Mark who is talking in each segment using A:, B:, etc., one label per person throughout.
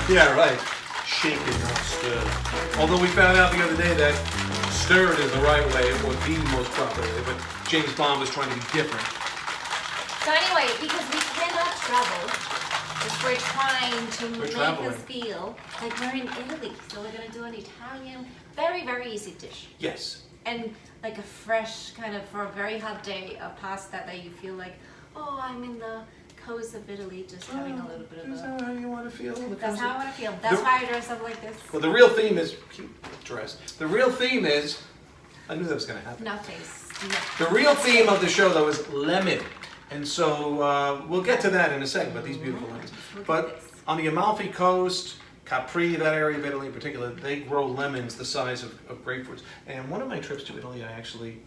A: Yeah, right. Shaken, not stirred. Although we found out the other day that stirred is the right way, or the most proper way, but James Bond was trying to be different.
B: So anyway, because we cannot travel, because we're trying to make us feel like we're in Italy. So we're going to do an Italian, very, very easy dish.
A: Yes.
B: And like a fresh, kind of, for a very hot day, a pasta that you feel like, oh, I'm in the coast of Italy, just having a little bit of
A: Is that how you want to feel?
B: That's how I want to feel. That's why I dress up like this.
A: Well, the real theme is, cute dress. The real theme is, I knew that was going to happen.
B: Nothing.
A: The real theme of the show, though, is lemon. And so we'll get to that in a second, but these beautiful lemons. But on the Amalfi coast, Capri, that area of Italy in particular, they grow lemons the size of grapefruits. And one of my trips to Italy, I actually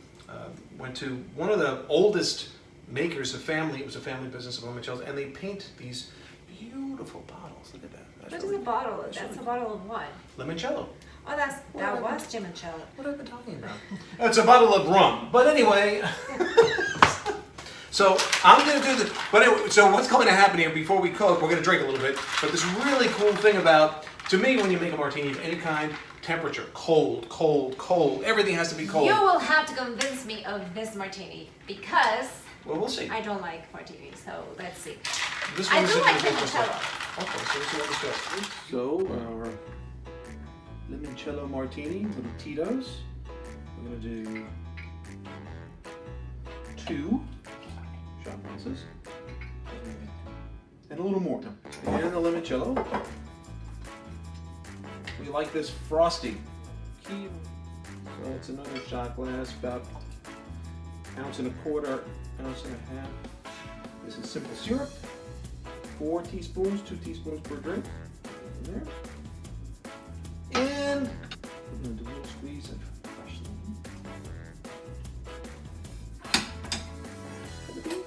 A: went to one of the oldest makers of family. It was a family business of limoncellos, and they paint these beautiful bottles. Look at that.
B: What is a bottle? That's a bottle of what?
A: Limoncello.
B: Oh, that was limoncello.
A: What have I been talking about? It's a bottle of rum. But anyway, so I'm going to do this. But anyway, so what's going to happen here before we cook? We're going to drink a little bit. But this really cool thing about, to me, when you make a martini of any kind, temperature, cold, cold, cold. Everything has to be cold.
B: You will have to convince me of this martini because
A: well, we'll see.
B: I don't like martini, so let's see.
A: This
B: I
A: one
B: do
A: is
B: like
A: a different
B: limoncello.
A: stuff. Okay, so let's see how this goes. So our limoncello martini with the Tito's. We're going to do 2 shot glasses. And a little more. And the limoncello. We like this frosty. So it's another shot glass, about 1.25 ounces, 1.5 ounces. This is simple syrup. 4 teaspoons, 2 teaspoons per drink. There. And we're going to do a little squeeze of fresh lemon. There's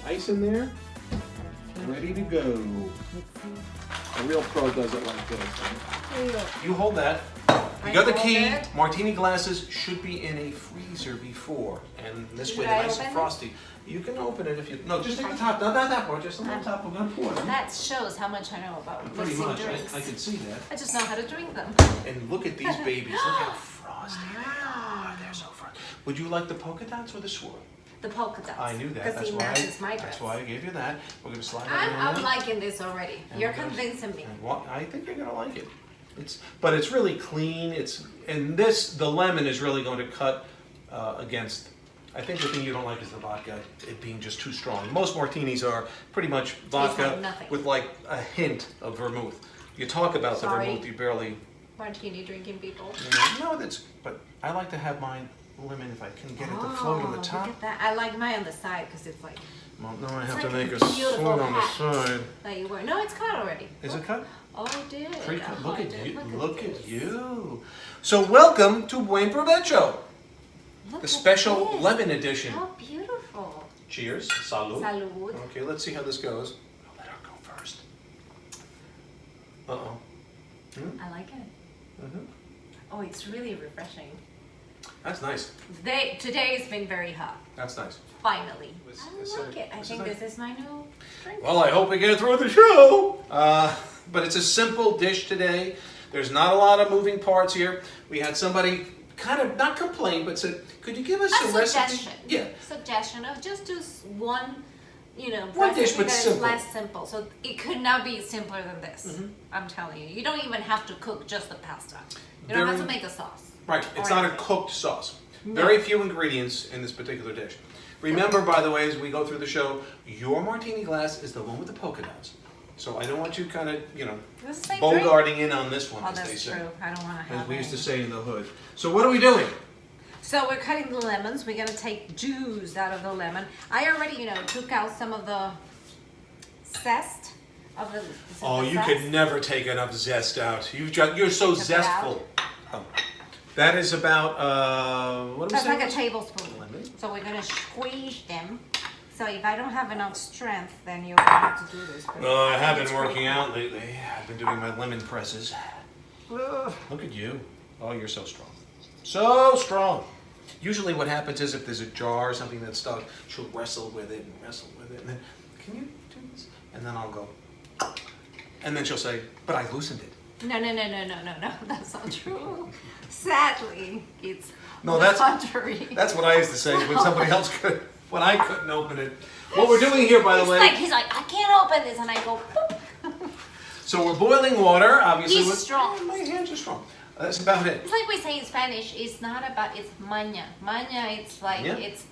A: ice in there. Ready to go. A real pro does it like this. You hold that. You got the key. Martini glasses should be in a freezer before, and this way they're nice and frosty. You can open it if you. No, just take the top. Not that part. Just on the top. We're gonna pour them.
B: That shows how much I know about
A: Pretty much.
B: drinks.
A: I can see that.
B: I just know how to drink them.
A: And look at these babies. Look how frosty they are. They're so frosty. Would you like the polka dots or the swirl?
B: The polka dots.
A: I knew that.
B: Because he matches my dress.
A: That's why I gave you that. We're gonna slide it in.
B: I'm liking this already. You're convincing me.
A: I think you're gonna like it. But it's really clean. The lemon is really going to cut against. I think the thing you don't like is the vodka, it being just too strong. Most martinis are pretty much vodka with like a hint of vermouth. You talk about the vermouth, you barely.
B: Martini drinking people.
A: No, but I like to have mine lemon if I can get it to float on the top.
B: Look at that. I like mine on the side because it's like.
A: Well, no, I have to make a swirl on the side.
B: That you wear. No, it's cut already.
A: Is it cut?
B: Oh, I did.
A: Pre-cut. Look at you. Look at you. So welcome to Buen Provecho. The special lemon edition.
B: How beautiful.
A: Cheers. Salud.
B: Salud.
A: Okay, let's see how this goes. I'll let her go first. Uh-oh.
B: I like it.
A: Mm-hmm.
B: Oh, it's really refreshing.
A: That's nice.
B: Today's been very hot.
A: That's nice.
B: Finally. I like it. I think this is my new drink.
A: Well, I hope we get through the show. But it's a simple dish today. There's not a lot of moving parts here. We had somebody kind of not complain, but said, "Could you give us a
B: suggestion?
A: recipe?" Yeah.
B: Suggestion of just do one,
A: one dish, but
B: that
A: simple.
B: is less simple. So it could not be simpler than this. Mm-hmm. I'm telling you. You don't even have to cook just the pasta. You don't have to make a sauce.
A: Right. It's not a cooked sauce. No. Very few ingredients in this particular dish. Remember, by the way, as we go through the show, your martini glass is the one with the polka dots. So I don't want you kind of, bogarting in on this one,
B: as
A: they say.
B: That's true. I don't want to have
A: as we used to say in the hood. So what are we doing?
B: So we're cutting the lemons. We're going to take juice out of the lemon. I already, took out some of the zest of the
A: Oh, you can never take enough zest out. You're so zestful. Oh. That is about, what do we say?
B: That's like a tablespoon. Lemon. So we're going to squeeze them. So if I don't have enough strength, then you're going to have to do this.
A: I have been working out lately. I've been doing my lemon presses. Look at you. Oh, you're so strong. So strong. Usually what happens is if there's a jar or something that's stuck, she'll wrestle with it and wrestle with it. And then, can you do this? And then I'll go. And then she'll say, but I loosened it.
B: No, that's not true. Sadly, it's
A: No,
B: the contrary.
A: That's what I used to say when somebody else could, when I couldn't open it. What we're doing here, by the way.
B: He's like, I can't open this, and I go, boop.
A: So we're boiling water, obviously.
B: He's strong.
A: My hands are strong. That's about it.
B: It's like we say in Spanish, it's not about, it's maña. Maña, it's like,
A: Yeah.
B: it's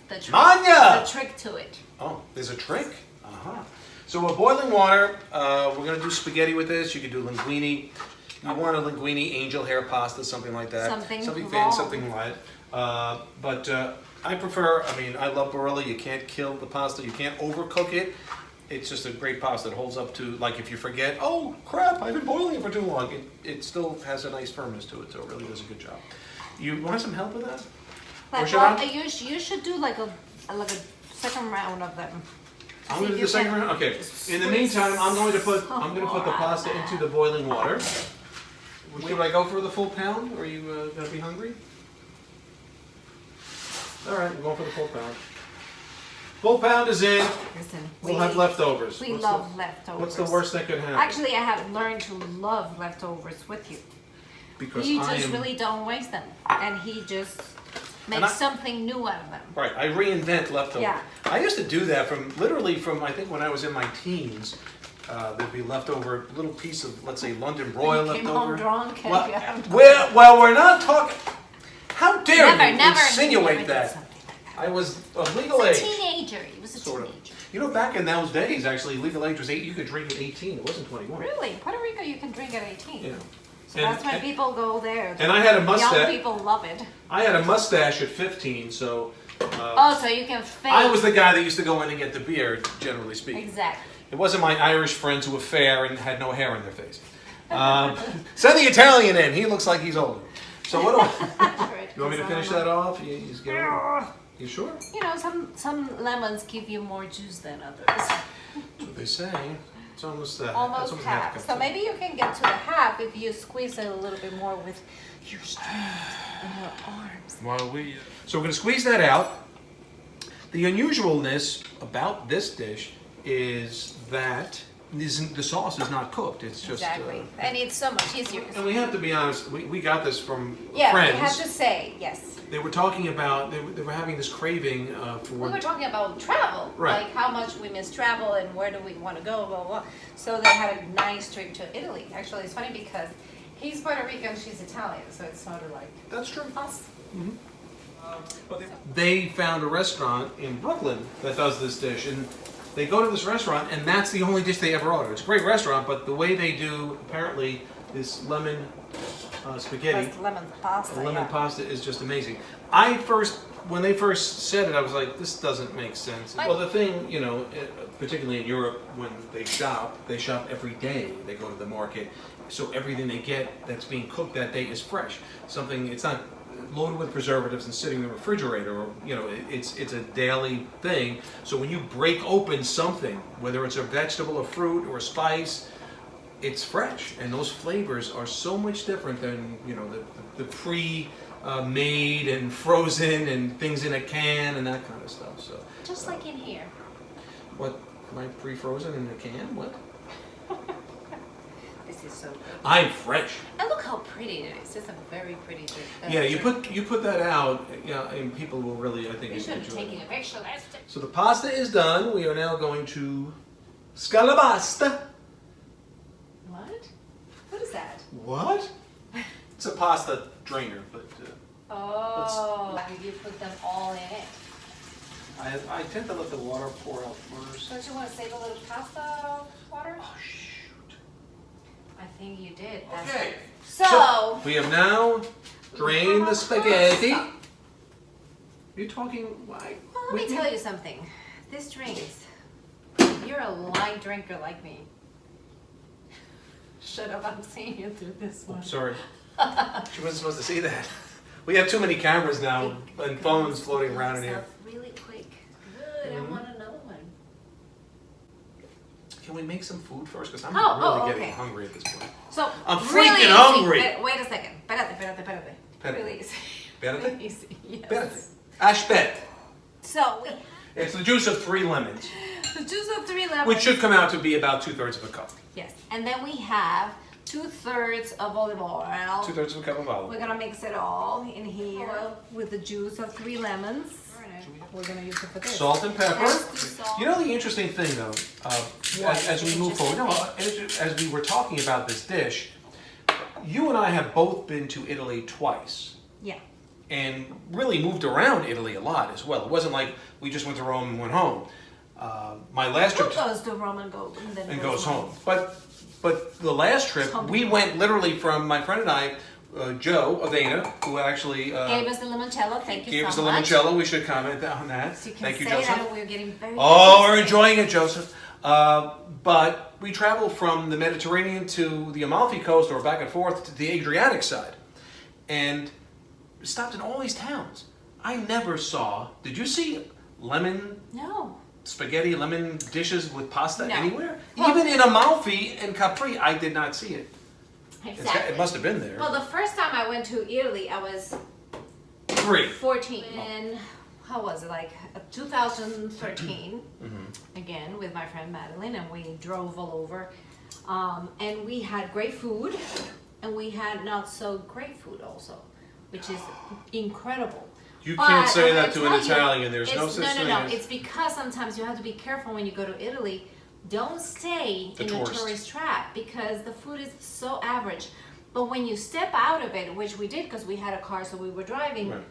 B: the trick.
A: Maña!
B: The trick to it.
A: Oh, there's a trick? Uh-huh. So we're boiling water. We're going to do spaghetti with this. You could do linguine. You want a linguine angel hair pasta, something like that.
B: Something
A: thin,
B: long.
A: something light. But I prefer, I love Barilla. You can't kill the pasta. You can't overcook it. It's just a great pasta. It holds up to, like if you forget, oh crap, I've been boiling it for too long. It still has a nice firmness to it, so it really does a good job. You want some help with that? Or
B: Like,
A: should I?
B: you should do like a second round of them.
A: I'm going to do the second round? Okay. In the meantime, I'm going to put the pasta into the boiling water. Should I go for the full pound? Or are you going to be hungry? All right, we're going for the full pound. Full pound is in.
B: Listen,
A: We'll have leftovers.
B: We love leftovers.
A: What's the worst that could happen?
B: Actually, I have learned to love leftovers with you.
A: Because
B: You just really don't waste them, and he just makes something new out of them.
A: Right, I reinvent leftovers.
B: Yeah.
A: I used to do that from I think when I was in my teens. There'd be leftover little piece of, let's say, London broil
B: You
A: left
B: came
A: over.
B: home drunk and
A: Well,
B: you haven't-
A: well, we're not talking. How dare you
B: never
A: insinuate
B: did
A: that?
B: something like that.
A: I was of legal
B: He was
A: age.
B: a teenager. He was a
A: Sort of.
B: teenager.
A: You know, back in those days, actually, legal age was 8. You could drink at 18. It wasn't 21.
B: Really? Puerto Rico, you can drink at 18.
A: Yeah.
B: So that's when people go there.
A: And I had a
B: Young
A: mustache.
B: people love it.
A: I had a mustache at 15, so
B: So you can fake.
A: I was the guy that used to go in and get the beer, generally speaking.
B: Exactly.
A: It wasn't my Irish friends who were fair and had no hair on their face. Send the Italian in. He looks like he's older. So what do I... You want me to finish that off? You sure?
B: You know, some lemons give you more juice than others.
A: That's what they say. It's almost that's
B: Almost
A: half a
B: half.
A: cup
B: So
A: of
B: maybe you can get to the half if you squeeze it a little bit more with your strength and your arms.
A: So we're going to squeeze that out. The unusualness about this dish is that the sauce is not cooked. It's just...
B: Exactly. And it's so much easier.
A: And we have to be honest, we got this from
B: Yeah,
A: friends.
B: we have to say, yes.
A: They were talking about, they were having this craving for...
B: We were talking about travel,
A: Right.
B: like how much we miss travel and where do we want to go, blah, blah, blah. So they had a nice trip to Italy. Actually, it's funny because he's Puerto Rican, she's Italian, so it's sort of like
A: That's true.
B: us.
A: They found a restaurant in Brooklyn that does this dish, and they go to this restaurant, and that's the only dish they ever order. It's a great restaurant, but the way they do, apparently, this lemon spaghetti,
B: That's lemon pasta.
A: lemon
B: yeah.
A: pasta is just amazing. When they first said it, I was like, this doesn't make sense. Well, the thing, particularly in Europe, when they shop every day. They go to the market, so everything they get that's being cooked that day is fresh. It's not loaded with preservatives and sitting in the refrigerator, or it's a daily thing. So when you break open something, whether it's a vegetable, a fruit, or a spice, it's fresh, and those flavors are so much different than the pre-made and frozen and things in a can and that kind of stuff. So
B: Just like in here.
A: what? Am I pre-frozen in a can? What?
B: This is so good.
A: I'm fresh.
B: And look how pretty it is. It's a very pretty dish.
A: Yeah, you put that out, and people will really, I think,
B: We should have
A: enjoy
B: taken
A: it.
B: a picture last time.
A: So the pasta is done. We are now going to scalabasta.
B: What? What is that?
A: What? It's a pasta drainer, but
B: Oh, you put them all in it.
A: I tend to let the water pour out first.
B: Don't you want to save a little pasta water?
A: Oh shoot!
B: I think you did.
A: Okay.
B: So
A: We have now drained the spaghetti. You're talking why?
B: well, let me tell you something. This drinks. You're a light drinker like me. Shut up! I'm seeing you through this one.
A: Sorry. She wasn't supposed to see that. We have too many cameras now and phones floating around in here.
B: Really quick. Good. I want another one.
A: Can we make some food first? Because I'm
B: Oh,
A: really
B: okay.
A: getting hungry at this point.
B: So
A: I'm
B: really
A: freaking
B: easy.
A: hungry.
B: Wait a second. Espérate.
A: Espérate.
B: Really easy.
A: Espérate?
B: Really easy. Yes.
A: Espérate. Ashpet.
B: So
A: It's the juice of 3 lemons.
B: juice of 3 lemons.
A: Which should come out to be about 2/3 of a cup.
B: Yes, and then we have 2/3 of olive oil.
A: 2/3 of a cup of olive
B: We're
A: oil.
B: gonna mix it all in here with the juice of 3 lemons. We're gonna use it for this.
A: Salt and pepper.
B: Salt.
A: You know the interesting thing though, as we move forward, as we were talking about this dish, you and I have both been to Italy twice.
B: Yeah.
A: And really moved around Italy a lot as well. It wasn't like we just went to Rome and went home. My last trip
B: Who goes to Rome and then
A: goes home. But the last trip, we went literally from my friend and I, Joe Avena, who actually
B: gave us the limoncello. Thank you
A: gave
B: so
A: us the
B: much.
A: limoncello. We should comment on that.
B: So you can
A: Thank you,
B: say
A: Joseph.
B: that we're getting very.
A: Oh, we're enjoying it, Joseph. But we traveled from the Mediterranean to the Amalfi coast, or back and forth to the Adriatic side, and stopped in all these towns. I never saw. Did you see lemon?
B: No.
A: Spaghetti, lemon dishes with pasta
B: No.
A: anywhere?
B: Well,
A: even in Amalfi and Capri, I did not see it.
B: Exactly.
A: It must have been there.
B: Well, the first time I went to Italy, I was 14. And how was it? Like 2013, again, with my friend Madeline, and we drove all over. And we had great food, and we had not so great food also, which is incredible.
A: You can't
B: But
A: say
B: I'm
A: that
B: gonna
A: to an
B: tell you,
A: Italian. There's no such thing
B: No.
A: as...
B: It's because sometimes you have to be careful when you go to Italy. Don't stay in a tourist trap because the food is so average. But when you step out of it, which we did because we had a car, so we were driving,
A: Right.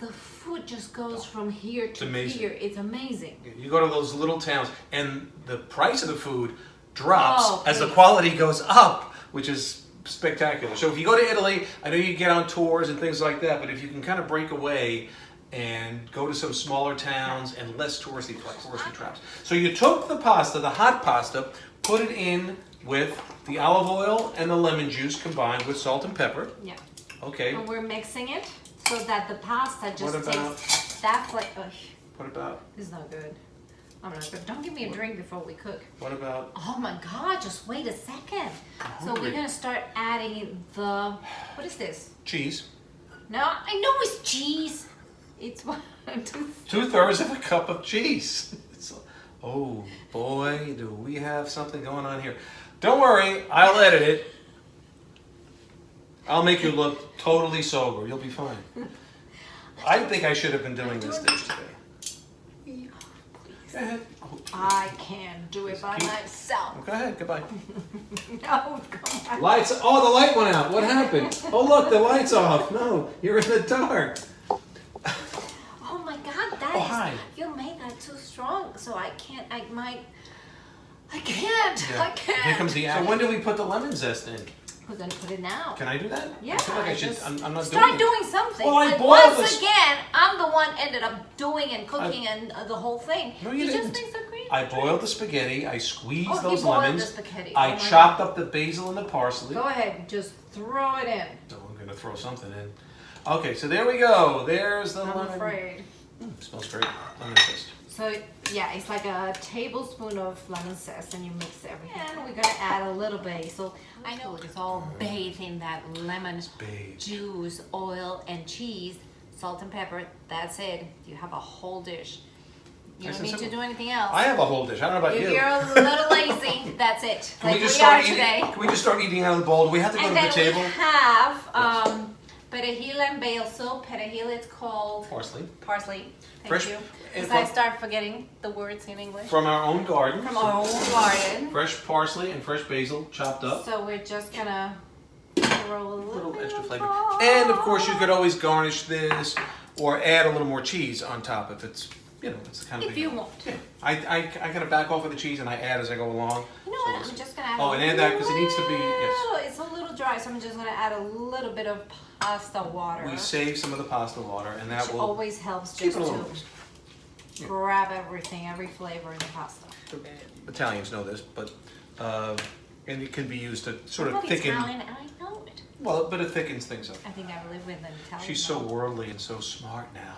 B: the food just goes from here to
A: amazing.
B: here. It's amazing.
A: You go to those little towns, and the price of the food drops
B: Oh,
A: as the
B: please.
A: quality goes up, which is spectacular. So if you go to Italy, I know you get on tours and things like that, but if you can kind of break away and go to some smaller towns and less touristy traps. So you took the pasta, the hot pasta, put it in with the olive oil and the lemon juice combined with salt and pepper.
B: Yeah.
A: Okay.
B: And we're mixing it so that the pasta just
A: What about-
B: takes that flavor.
A: What about?
B: This is not good. I'm not good. Don't give me a drink before we cook.
A: What about?
B: Oh my God, just wait a second. So
A: hungry.
B: we're gonna start adding the, what is this?
A: Cheese.
B: No, I know it's cheese. It's
A: 2/3 of a cup of cheese. Oh boy, do we have something going on here. Don't worry, I'll edit it. I'll make you look totally sober. You'll be fine. I think I should have been doing this dish today. Go ahead. Oh,
B: I can't do it by
A: Keep-
B: myself.
A: Go ahead, goodbye.
B: No, come on.
A: Lights, oh, the light went out. What happened? Oh, look, the light's off. No, you're in the dark.
B: Oh my God, that
A: Oh,
B: is,
A: hi.
B: you made that too strong, so I can't, I can't,
A: Yeah.
B: I can't.
A: Here comes the apple. So when do we put the lemon zest in?
B: We're gonna put it now.
A: Can I do that?
B: Yeah,
A: I feel like I should.
B: just
A: I'm not
B: start
A: doing it.
B: doing something.
A: Well, I
B: and
A: boiled
B: once
A: this-
B: again, I'm the one ended up doing and cooking and the whole thing.
A: No, you
B: just
A: didn't.
B: think so great.
A: I boiled the spaghetti. I squeezed
B: Oh,
A: those
B: you boiled
A: lemons.
B: the spaghetti.
A: I
B: Oh my
A: chopped up the basil and the parsley.
B: Go ahead, just throw it in.
A: Oh, I'm gonna throw something in. Okay, so there we go. There's the
B: I'm
A: lemon.
B: afraid.
A: Smells great. Lemon zest.
B: So yeah, it's like a tablespoon of lemon zest, and you mix everything. And we're gonna add a little basil. I know it's all bathed in that lemon
A: Bathed.
B: juice, oil, and cheese, salt and pepper. That's it. You have a whole dish. You
A: Nice
B: don't
A: and
B: need to
A: simple.
B: do anything else.
A: I have a whole dish. I don't know about
B: If
A: you.
B: you're a little lazy, that's it.
A: Can we
B: Like
A: just
B: we
A: start
B: are
A: eating?
B: today.
A: Can we just start eating out of the bowl? Do we have to go
B: And
A: to
B: then
A: the table?
B: we have perejil and basil. Perejil, it's called
A: Parsley
B: parsley. Thank
A: Fresh-
B: you.
A: and
B: Because I
A: from-
B: start forgetting the words in English.
A: from our own garden.
B: From our own garden.
A: Fresh parsley and fresh basil chopped up.
B: So we're just gonna throw a
A: Little
B: bit
A: extra
B: of
A: flavor.
B: salt.
A: And of course, you could always garnish this or add a little more cheese on top if it's, you know, it's the kind of
B: If
A: thing.
B: you want.
A: Yeah. I kind of back off of the cheese and I add as I go along.
B: You know
A: So
B: what?
A: it's-
B: I'm just gonna add
A: Oh, and add that because it needs to be, yes.
B: It's a little dry, so I'm just gonna add a little bit of pasta water.
A: We save some of the pasta water and that
B: which
A: will
B: always helps
A: keep
B: just
A: it a little
B: to
A: moist.
B: grab everything, every flavor in the pasta.
A: Italians know this, but, and it can be used to sort
B: I'm
A: of
B: not
A: thicken,
B: Italian, and I know it.
A: well, but it thickens things up.
B: I think I live with an Italian.
A: She's so
B: mom.
A: worldly and so smart now.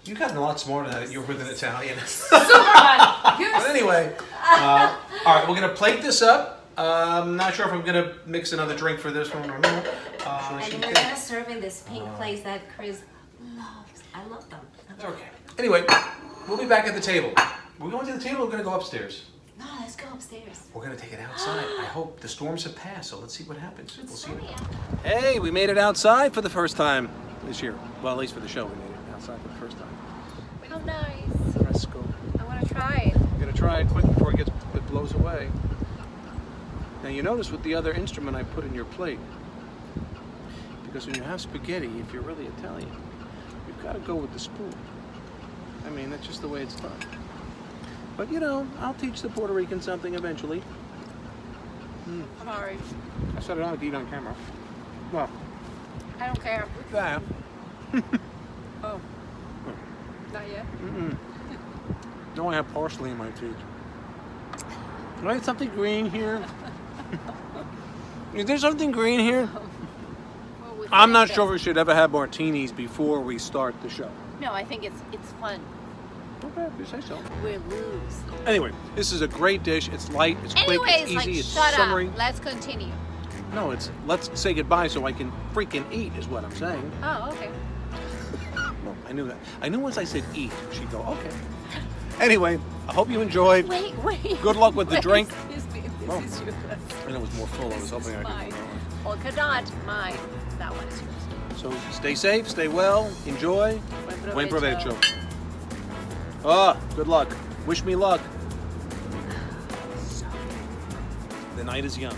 A: You've gotten a lot smarter now that you're with an Italian.
B: Superman, you're
A: But anyway, all right, we're gonna plate this up. I'm not sure if I'm gonna mix another drink for this one or not.
B: And we're gonna serve in this pink place that Chris loves. I love them.
A: Okay. Anyway, we'll be back at the table We're going to the table, we're gonna go upstairs.
B: No, let's go upstairs.
A: We're gonna take it outside. I hope the storms have passed, so let's see what happens. We'll see.
B: Sunny.
A: Hey, we made it outside for the first time this year. Well, at least for the show, we made it outside for the first time.
B: How nice.
A: Fresco.
B: I want to try it.
A: I'm gonna try it quick before it blows away. Now you notice with the other instrument I put in your plate, because when you have spaghetti, if you're really Italian, you've got to go with the spoon. I mean, that's just the way it's done. But you know, I'll teach the Puerto Rican something eventually.
B: Sorry.
A: I said I don't like to eat on camera. Well,
B: I don't care.
A: that.
B: Oh. Not yet?
A: No, I have parsley in my teeth. Can I have something green here? Is there something green here?
B: Well,
A: I'm not sure we should ever have martinis before we start the show.
B: No, I think it's fun.
A: Okay, if you say so.
B: We lose.
A: Anyway, this is a great dish. It's light, it's quick,
B: Anyways,
A: it's easy,
B: like,
A: it's
B: shut
A: summery.
B: up. Let's continue.
A: No, it's let's say goodbye so I can freaking eat is what I'm saying.
B: Oh, okay.
A: No, I knew that. I knew once I said eat, she'd go, okay. Anyway, I hope you enjoyed.
B: Wait.
A: Good luck with the drink.
B: Excuse me. This
A: Oh.
B: is yours.
A: I know it was more full. I was hoping I
B: Mine.
A: could.
B: Polka dot. Mine. That one is yours.
A: So stay safe, stay well, enjoy. Buen
B: Provecho.
A: Provecho. Ah, good luck. Wish me luck. The night is young.